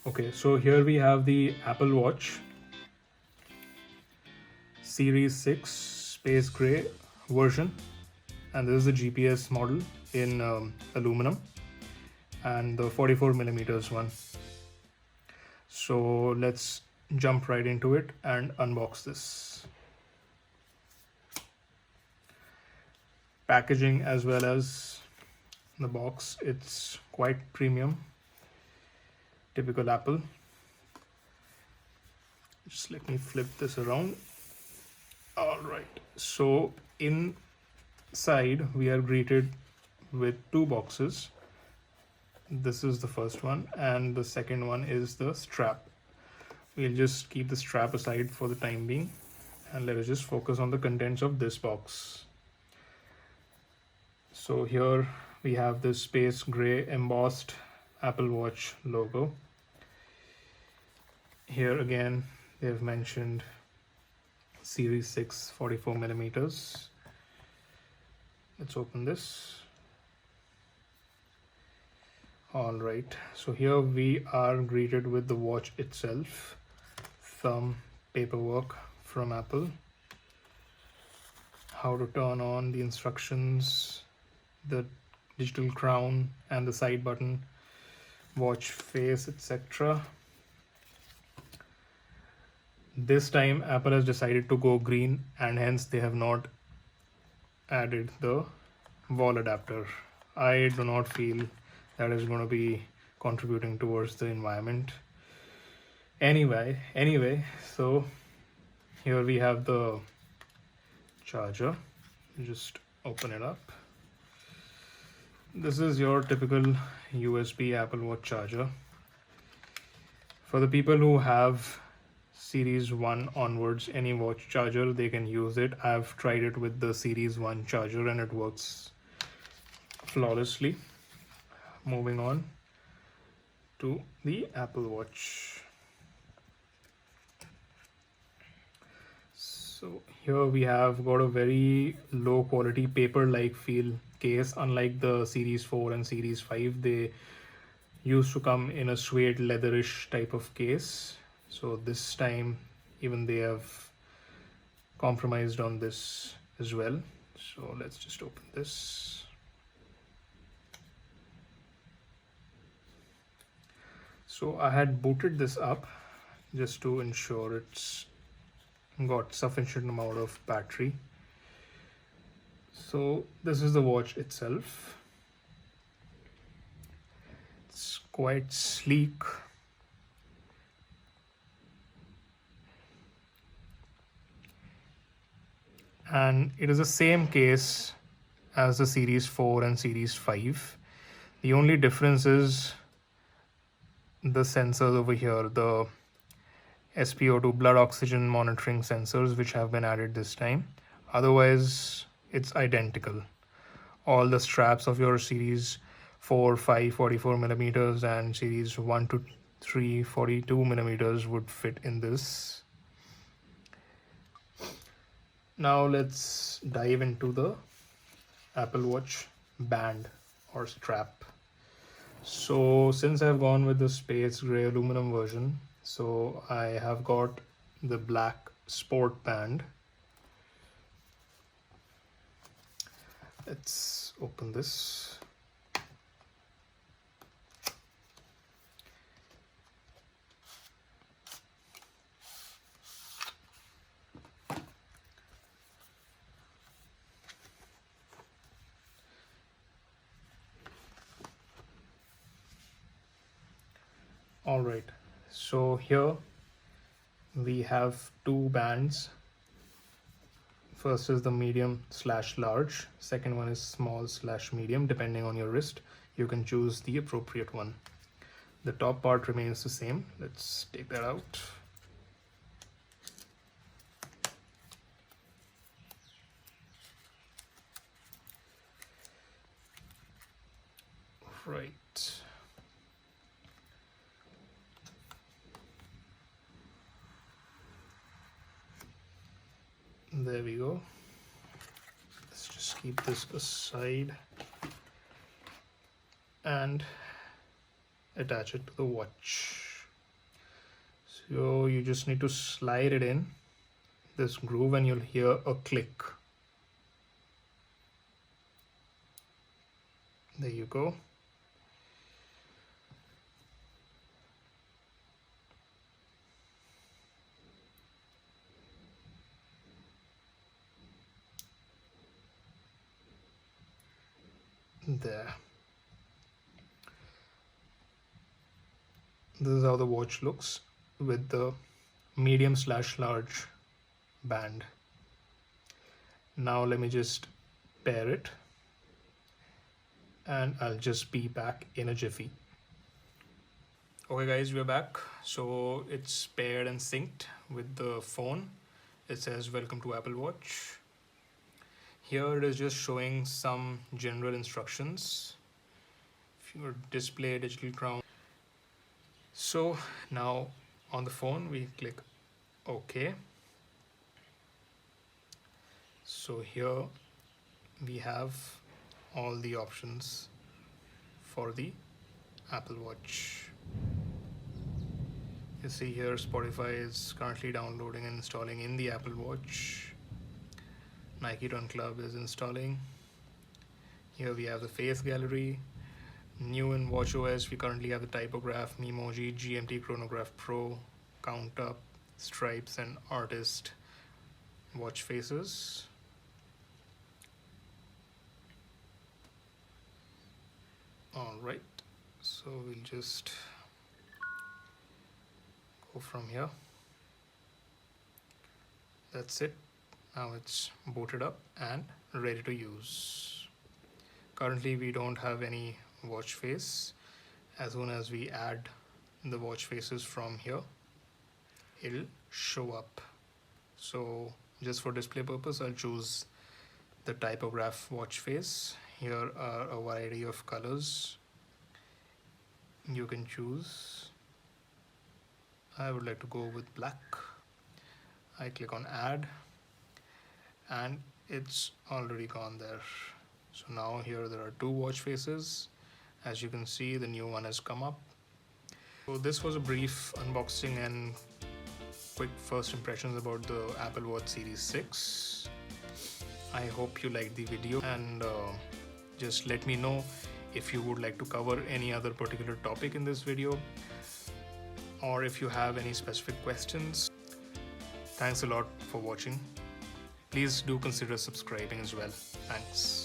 Okay, so here we have the Apple Watch Series 6 Space Gray version, and this is the GPS model in aluminum and the 44 millimeters one. So let's jump right into it and unbox this. Packaging as well as the box, it's quite premium, typical Apple. Just let me flip this around. All right, so inside we are greeted with two boxes. This is the first one, and the second one is the strap. We'll just keep the strap aside for the time being, and let us just focus on the contents of this box. So here we have this space gray embossed Apple Watch logo. Here again they've mentioned Series 6 44 millimeters. Let's open this. All right, so here we are greeted with the watch itself, some paperwork from Apple, how to turn on, the instructions, the digital crown and the side button, watch face, etc. This time Apple has decided to go green, and hence they have not added the wall adapter. I do not feel that is going to be contributing towards the environment. Anyway, so here we have the charger. Just open it up. This is your typical USB Apple Watch charger. For the people who have Series 1 onwards, any watch charger, they can use it. I've tried it with the Series 1 charger and it works flawlessly. Moving on to the Apple Watch. So here we have got a very low quality paper-like feel case. Unlike the Series 4 and Series 5, they used to come in a suede leatherish type of case. So this time even they have compromised on this as well. So let's just open this. So I had booted this up just to ensure it's got sufficient amount of battery. So this is the watch itself. It's quite sleek. And it is the same case as the Series 4 and Series 5. The only difference is the sensors over here, the SpO2 blood oxygen monitoring sensors, which have been added this time. Otherwise it's identical. All the straps of your Series 4, 5, 44 millimeters and Series 1 to 3, 42 millimeters would fit in this. Now let's dive into the Apple Watch band or strap. So since I've gone with the space gray aluminum version, so I have got the black sport band. Let's open this. All right, so here we have two bands. First is the medium/large, second one is small/medium. Depending on your wrist, you can choose the appropriate one. The top part remains the same. Let's take that out. Right. There we go. Let's just keep this aside and attach it to the watch. So you just need to slide it in this groove and you'll hear a click. There you go. There. This is how the watch looks with the medium/large band. Now let me just pair it and I'll just be back in a jiffy. Okay guys, we're back. So it's paired and synced with the phone. It says welcome to Apple Watch. Here it is just showing some general instructions. If your display, digital crown. So now on the phone we click OK. So here we have all the options for the Apple Watch. You see here Spotify is currently downloading and installing in the Apple Watch. Nike Run Club is installing. Here we have the face gallery. New in watchOS, we currently have the typograph, Memoji, GMT Chronograph Pro, Count Up, Stripes, and Artist watch faces. Alright, so we'll just go from here. That's it. Now it's booted up and ready to use. Currently we don't have any watch face. As soon as we add the watch faces from here, it'll show up. So just for display purpose, I'll choose the typograph watch face. Here are a variety of colors you can choose. I would like to go with black. I click on add and it's already gone there. So now here there are two watch faces. As you can see, the new one has come up. So this was a brief unboxing and quick first impressions about the Apple Watch Series 6. I hope you liked the video and just let me know if you would like to cover any other particular topic in this video or if you have any specific questions. Thanks a lot for watching. Please do consider subscribing as well. Thanks.